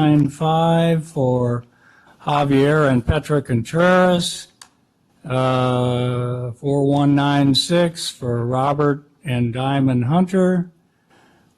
495 for Javier and Petra Contreras, 4196 for Robert and Diamond Hunter,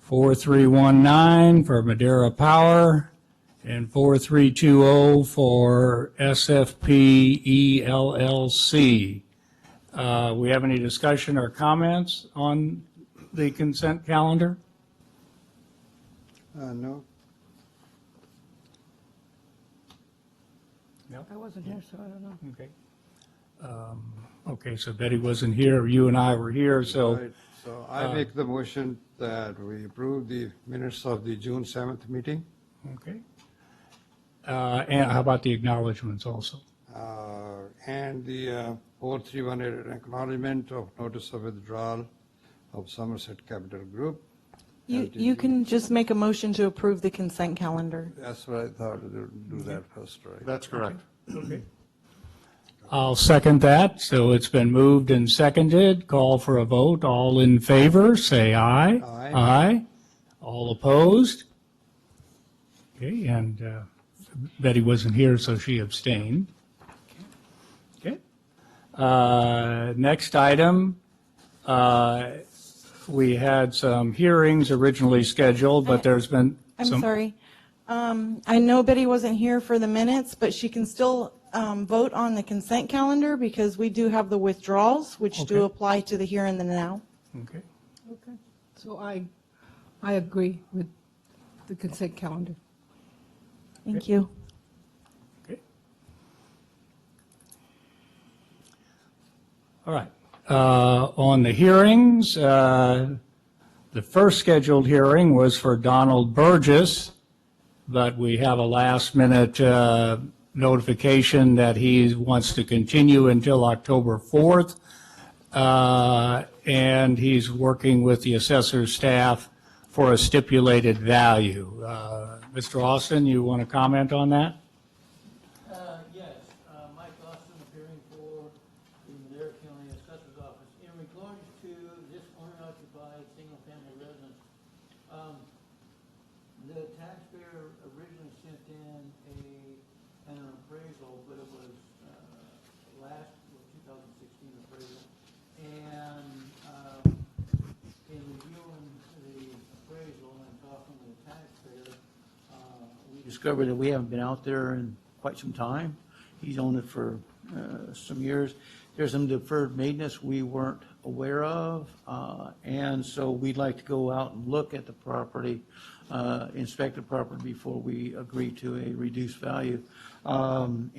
4319 for Madeira Power, and 4320 for SFP ELLC. We have any discussion or comments on the consent calendar? No. I wasn't here, so I don't know. Okay. Okay, so Betty wasn't here, you and I were here, so, Right. So I make the motion that we approve the minutes of the June 7th meeting. okay. And how about the acknowledgements also? And the 4318 acknowledgement of notice of withdrawal of Somerset Capital Group. You can just make a motion to approve the consent calendar. That's what I thought, to do that first, right? That's correct. Okay. I'll second that. So it's been moved and seconded. Call for a vote. All in favor, say aye. Aye. Aye. All opposed? Okay, and Betty wasn't here, so she abstained. Okay. Next item, we had some hearings originally scheduled, but there's been I'm some. sorry. I know Betty wasn't here for the minutes, but she can still vote on the consent calendar because we do have the withdrawals, which do Okay. apply to the here and the now. Okay. Okay. So I agree with the consent calendar. Thank you. Okay. All right. On the hearings, the first scheduled hearing was for Donald Burgess, but we have a last-minute notification that he wants to continue until October 4th, and he's working with the assessor's staff for a stipulated value. Mr. Austin, you want to comment on that? Yes, Mike Austin, appearing for the Madera County Assessor's Office. In regards to this owner-occupied, single-family residence, the taxpayer originally sent in an appraisal, but it was 2016 appraisal. And in reviewing the appraisal and talking to the taxpayer, we discovered that we haven't been out there in quite some time. He's owned it for some years. There's some deferred maintenance we weren't aware of, and so we'd like to go out and look at the property, inspect the property before we agree to a reduced value. And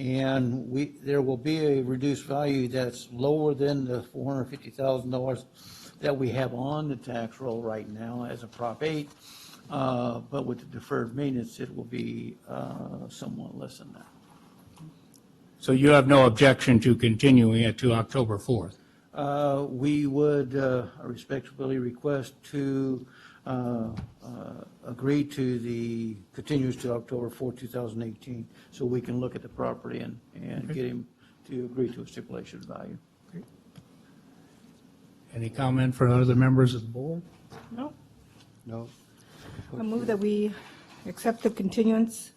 there will be a reduced value that's lower than the $450,000 that we have on the tax roll right now as a Prop 8. But with the deferred maintenance, it will be somewhat less than that. So you have no objection to continuing it to October 4th? We would respectfully request to agree to the continuance to October 4, 2018, so we can look at the property and get him to agree to a stipulation value. Any comment from other members of the board? No? No. I move that we accept the continuance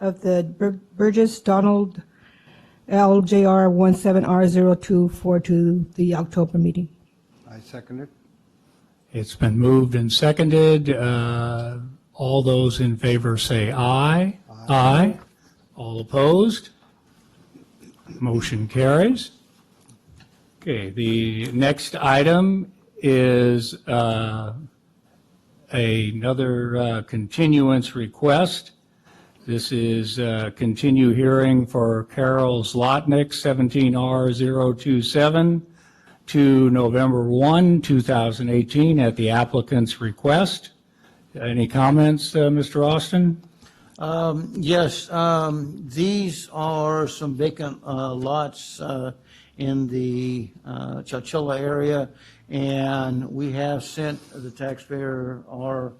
of the Burgess Donald LJR 17R0242 to the October meeting. I second it. It's been moved and seconded. All those in favor say aye. Aye. All opposed? Motion carries. Okay, the next item is another continuance request. This is continue hearing for Carol Zlotnick, 17R027, to November 1, 2018, at the applicant's request. Any comments, Mr. Austin? Yes, these are some vacant lots in the Chowchilla area, and we have sent the taxpayer our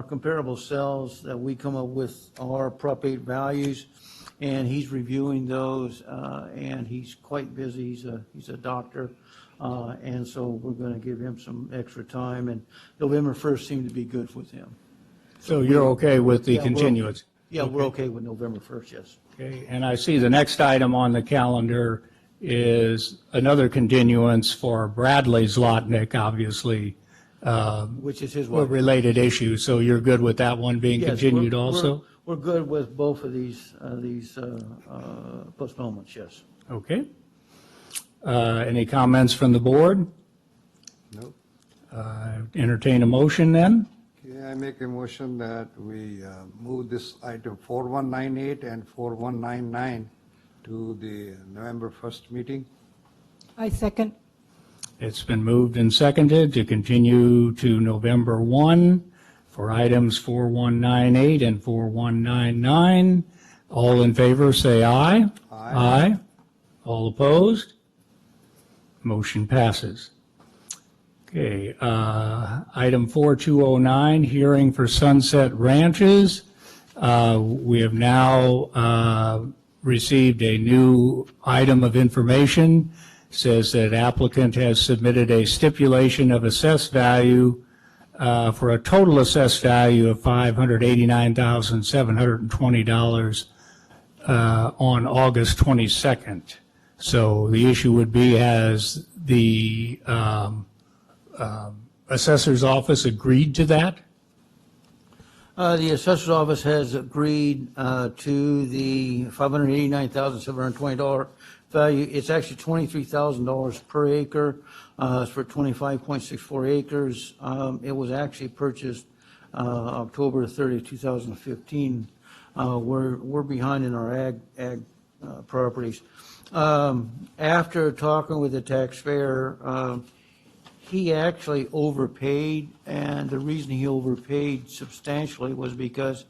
comparable sales that we come up with our Prop 8 values, and he's reviewing those, and he's quite busy. He's a doctor, and so we're going to give him some extra time, and November 1st seemed to be good with him. So you're okay with the Yeah, we're- continuance? Yeah, we're okay with November 1st, yes. Okay, and I see the next item on the calendar is another continuance for Bradley Zlotnick, obviously, Which is his a wife. related issue. So you're good with that one being Yes, continued we're- also? We're good with both of these postponements, yes. Okay. Any comments from the board? Nope. Entertain a motion then? Okay, I make a motion that we move this item 4198 and 4199 to the November 1st meeting. I second. It's been moved and seconded to continue to November 1 for items 4198 and 4199. All in favor, say aye. Aye. All opposed? Motion passes. Okay, item 4209, hearing for Sunset Ranches. We have now received a new item of information. Says that applicant has submitted a stipulation of assessed value for a total assessed value of $589,720 on August 22nd. So the issue would be, has the assessor's office agreed to that? The assessor's office has agreed to the $589,720 value. It's actually $23,000 per acre. It's for 25.64 acres. It was actually purchased October 30, 2015. We're behind in our ag properties. After talking with the taxpayer, he actually overpaid, and the reason he overpaid substantially was because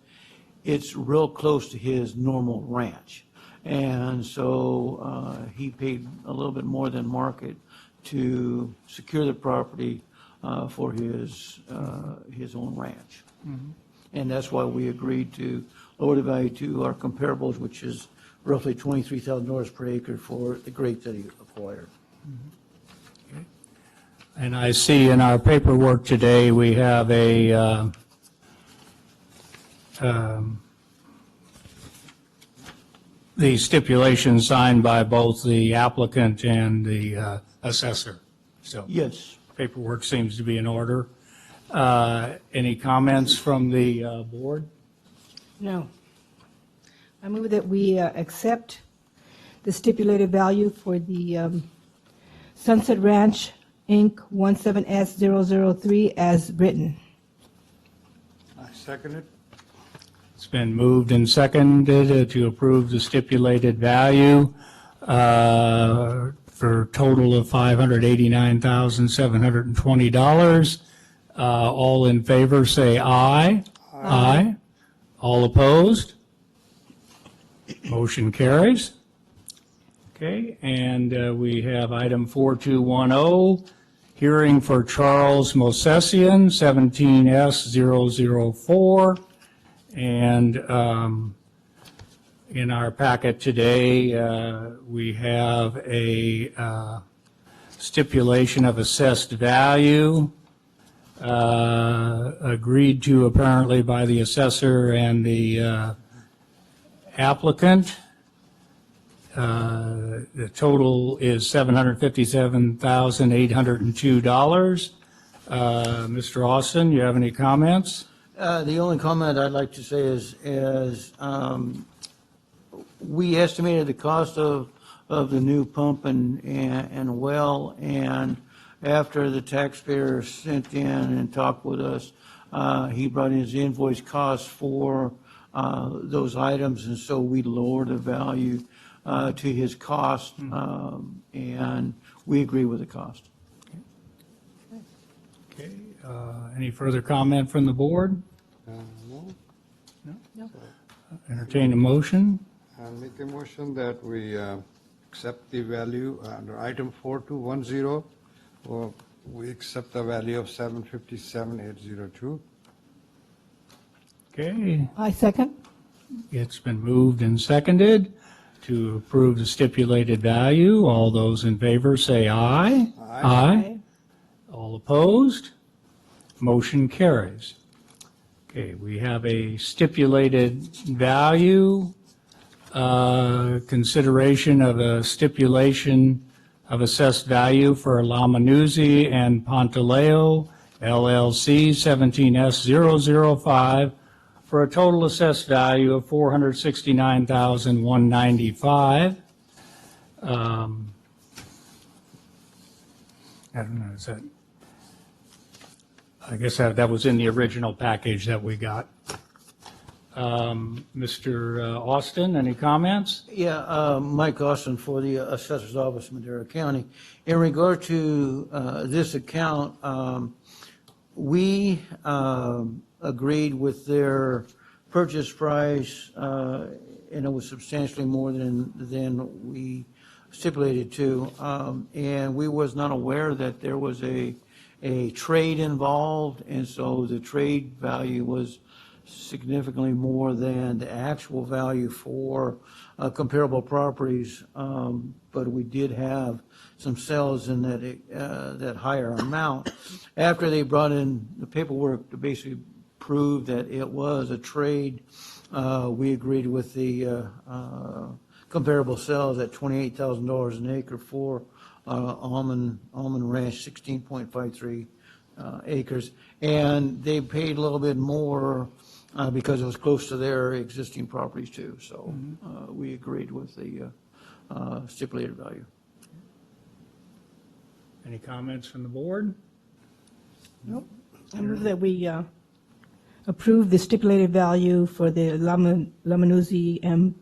it's real close to his normal ranch. And so he paid a little bit more than market to secure the property for his own ranch. And that's why we agreed to lower the value to our comparables, which is roughly $23,000 per acre for the grape that he acquired. And I see in our paperwork today, we have the stipulation signed by both the applicant and the assessor. So Yes. paperwork seems to be in order. Any comments from the board? No. I move that we accept the stipulated value for the Sunset Ranch, Inc., 17S003 as written. I second it. It's been moved and seconded to approve the stipulated value for a total of $589,720. All in favor, say aye. Aye. All opposed? Motion carries. Okay, and we have item 4210, hearing for Charles Mosesian, 17S004. And in our packet today, we have a stipulation of assessed value agreed to apparently by the assessor and the applicant. The total is $757,802. Mr. Austin, you have any comments? The only comment I'd like to say is we estimated the cost of the new pump and well, and after the taxpayer sent in and talked with us, he brought in his invoice costs for those items, and so we lowered the value to his cost, and we agree with the cost. Okay, any further comment from the board? No. Entertain a motion. I'll make a motion that we accept the value under item 4210. Well, we accept the value of 757,802. Okay, I second. it's been moved and seconded to approve the stipulated value. All those in favor say aye. Aye. All opposed? Motion carries. Okay, we have a stipulated value, consideration of a stipulation of assessed value for La Manuzzi and Pantaleo LLC 17S005 for a total assessed value of $469,195. I don't know, is that, I guess that was in the original package that we got. Mr. Austin, any comments? Yeah, Mike Austin for the Assessor's Office, Madera County. In regard to this account, we agreed with their purchase price, and it was substantially more than we stipulated to. And we was not aware that there was a trade involved, and so the trade value was significantly more than the actual value for comparable properties. But we did have some sales in that higher amount. After they brought in the paperwork to basically prove that it was a trade, we agreed with the comparable sales at $28,000 an acre for Almond Ranch, 16.53 acres. And they paid a little bit more because it was close to their existing properties too. So we agreed with the stipulated value. Any comments from the board? Nope. I move that we approve the stipulated value for the La Manuzzi and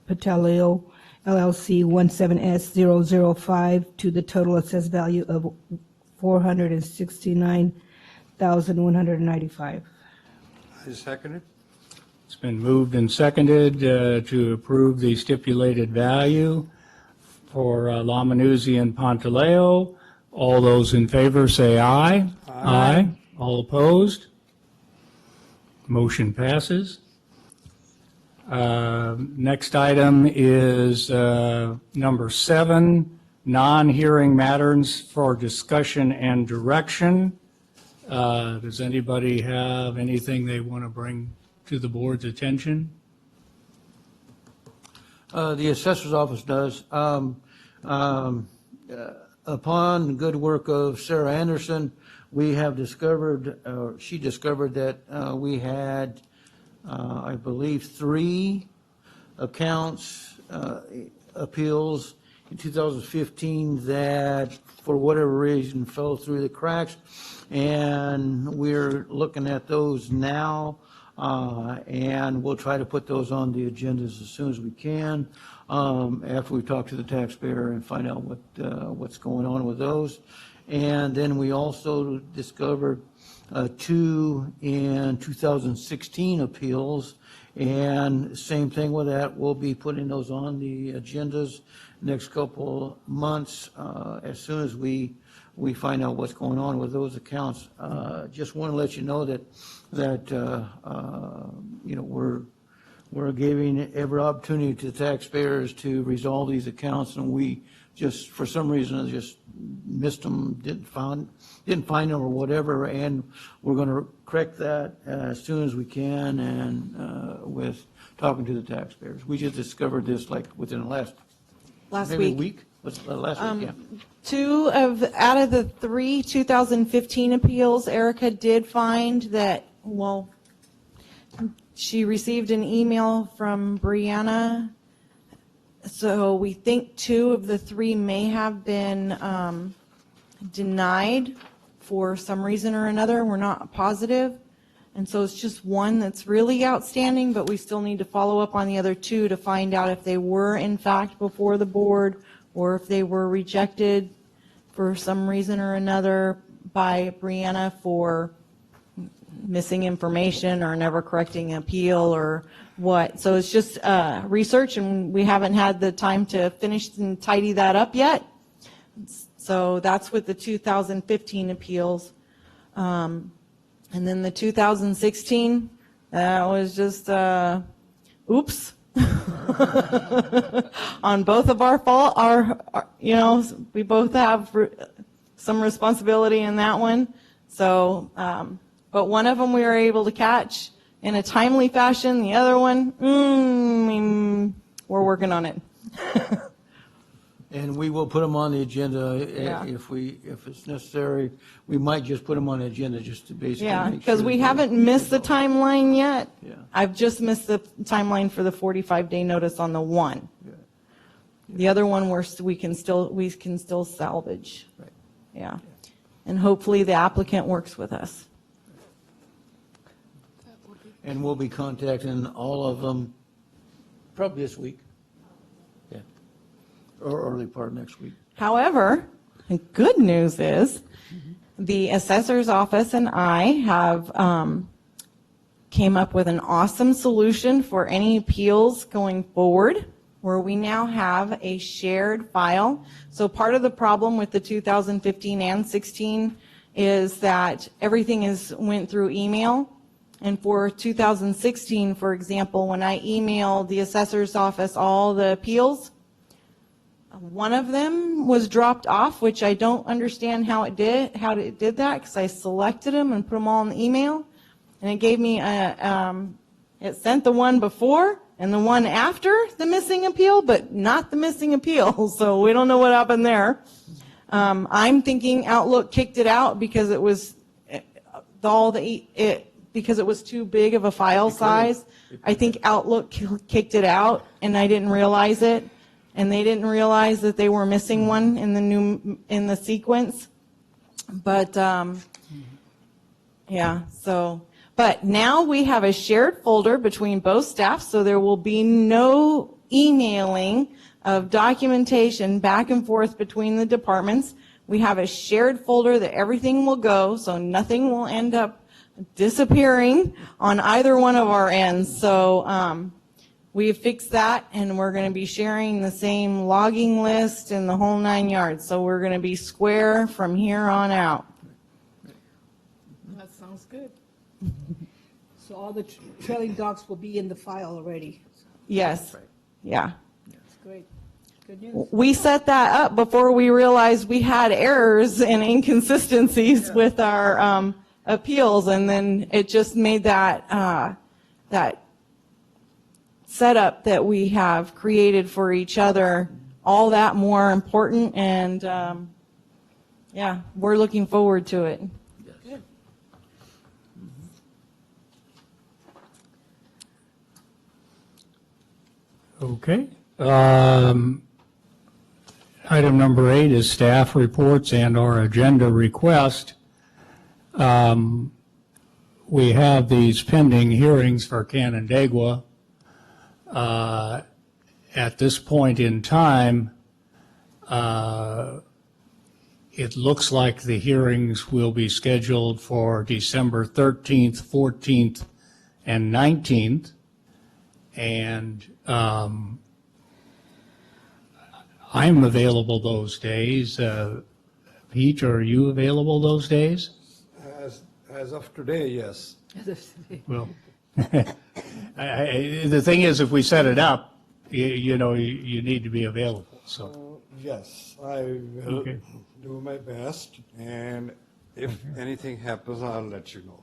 Pataleo LLC 17S005 to the total assessed value of $469,195. I second it. It's been moved and seconded to approve the stipulated value for La Manuzzi and Pantaleo. All those in favor say aye. Aye. All opposed? Motion passes. Next item is number 7, non-hearing matters for discussion and direction. Does anybody have anything they want to bring to the board's attention? The assessor's office does. Upon good work of Sarah Anderson, we have discovered, she discovered that we had, I believe, 3 accounts, appeals in 2015 that, for whatever reason, fell through the cracks. And we're looking at those now, and we'll try to put those on the agendas as soon as we can, after we talk to the taxpayer and find out what's going on with those. And then we also discovered 2 in 2016 appeals, and same thing with that. We'll be putting those on the agendas next couple months, as soon as we find out what's going on with those accounts. Just want to let you know that you know, we're giving every opportunity to the taxpayers to resolve these accounts, and we just, for some reason, just missed them, didn't find them or whatever, and we're going to correct that as soon as we can, and with talking to the taxpayers. We just discovered this like within the last maybe week. week. What's last week? Yeah. 2 out of the 3 2015 appeals, Erica did find that, well, she received an email from Brianna. So we think 2 of the 3 may have been denied for some reason or another. We're not positive. And so it's just 1 that's really outstanding, but we still need to follow up on the other 2 to find out if they were in fact before the board or if they were rejected for some reason or another by Brianna for missing information or never correcting an appeal or what. So it's just research, and we haven't had the time to finish and tidy that up yet. So that's with the 2015 appeals. And then the 2016, that was just, oops. On both of our fault, you know, we both have some responsibility in that one. So, but one of them we were able to catch, in a timely fashion. The other one, we're working on it. And we will put them on the agenda Yeah. if it's necessary. We might just put them on the agenda just to basically Yeah, make because sure we that- haven't missed the timeline yet. Yeah. I've just missed the timeline for the 45-day notice on the one. Yeah. The other one, we can still salvage. Right. Yeah. And hopefully the applicant works with us. And we'll be contacting all of them probably this week. Yeah. Or early part of next week. However, the good news is the assessor's office and I have came up with an awesome solution for any appeals going forward, where we now have a shared file. So part of the problem with the 2015 and 16 is that everything went through email. And for 2016, for example, when I emailed the assessor's office all the appeals, one of them was dropped off, which I don't understand how it did that, because I selected them and put them all in the email, and it gave me it sent the one before and the one after the missing appeal, but not the missing appeal. So we don't know what happened there. I'm thinking Outlook kicked it out because it was because it was too big of a file size. I think Outlook kicked it out, and I didn't realize it. And they didn't realize that they were missing one in the sequence. But, yeah, but now we have a shared folder between both staffs, so there will be no emailing of documentation back and forth between the departments. We have a shared folder that everything will go, so nothing will end up disappearing on either one of our ends. So, we have fixed that, and we're going to be sharing the same logging list and the whole 9 yards. So we're going to be square from here on out. That sounds good. So all the trailing docks will be in the file already. Yes. Yeah. That's great. Good news. We set that up before we realized we had errors and inconsistencies with our appeals, and then it just made that setup that we have created for each other all that more important, and yeah, we're looking forward to it. Good. Okay. Item number 8 is staff reports and/or agenda request. We have these pending hearings for Canandaigua. At this point in time, it looks like the hearings will be scheduled for December 13th, 14th, and 19th. And I'm available those days. Pete, are you available those days? As of today, yes. Well, the thing is, if we set it up, you know, you need to be available, so. Yes, I will Okay. do my best, and if anything happens, I'll let you know.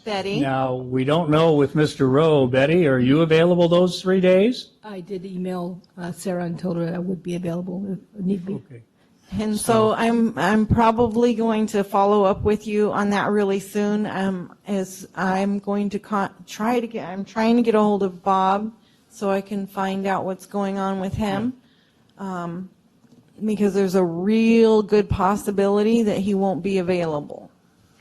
Betty? Now, we don't know with Mr. Rowe. Betty, are you available those 3 days? I did email Sarah and told her I would be available if need be. Okay. And so I'm probably going to follow up with you on that really soon. As I'm going to I'm trying to get a hold of Bob so I can find out what's going on with him. Because there's a real good possibility that he won't be available.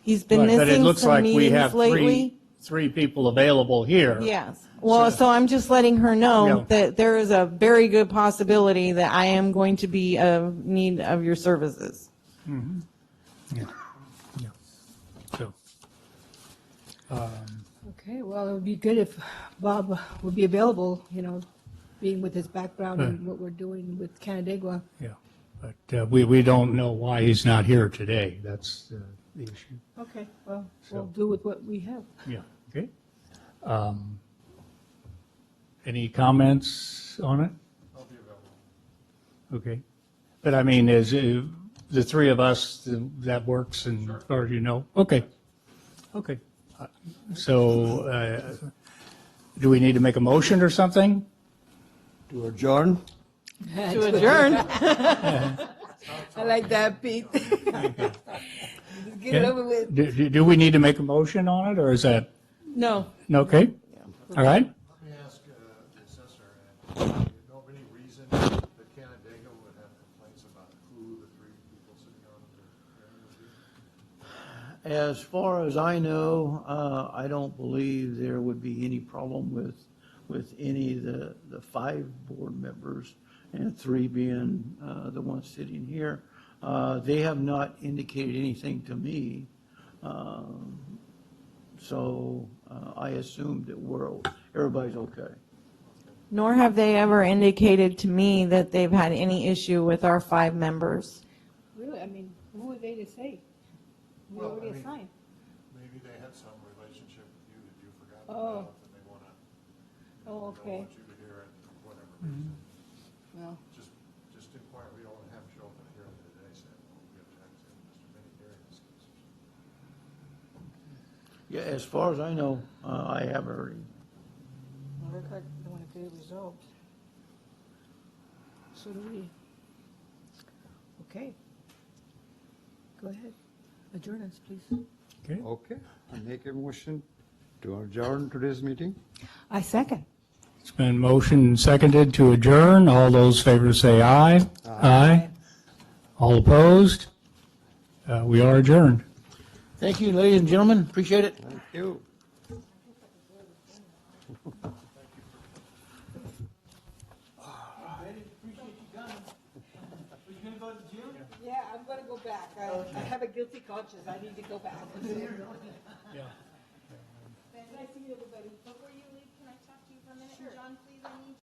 He's been But it missing looks some like we meetings have lately. three people available here. Yes. Well, so I'm just letting her know Yeah. that there is a very good possibility that I am going to be of need of your services. So, Okay, well, it would be good if Bob would be available, you know, being with his background and what we're doing with Canandaigua. yeah, but we don't know why he's not here today. That's the issue. Okay, well, So- we'll do with what we have. Yeah, okay. Any comments on it? I'll be available. Okay. But I mean, is the three of us, that works, and, or you know, okay. Okay. So do we need to make a motion or something? To adjourn? To adjourn. I like that, Pete. Just get it over with. Do we need to make a motion on it, or is that, No. okay? All right? Let me ask the assessor, do you know of any reason that Canandaigua would have complaints about who the three people sitting on the hearing would be? As far as I know, I don't believe there would be any problem with any of the 5 board members, and 3 being the ones sitting here. They have not indicated anything to me, so I assume that everybody's okay. Nor have they ever indicated to me that they've had any issue with our 5 members. Really, I mean, who are they to say? We Well, already I mean- assigned. Maybe they had some relationship with you that you forgot Oh. about, and they want to, Oh, don't okay. want you to hear it, for whatever reason. Well, Just inquire, we don't want to have show up at a hearing today saying, well, we object to Mr. Benny hearing this case. Yeah, as far as I know, I haven't heard anything. well, look like they want to get it resolved. So do we. Okay. Go ahead. Adjourn us, please. Okay. Okay, I make a motion to adjourn today's meeting. I second. It's been motioned and seconded to adjourn. All those favors say aye. Aye. All opposed? We are adjourned. Thank you, ladies and gentlemen, appreciate it. Thank you. Yeah, I'm going to go back. I have a guilty conscience. I need to go back. Yeah.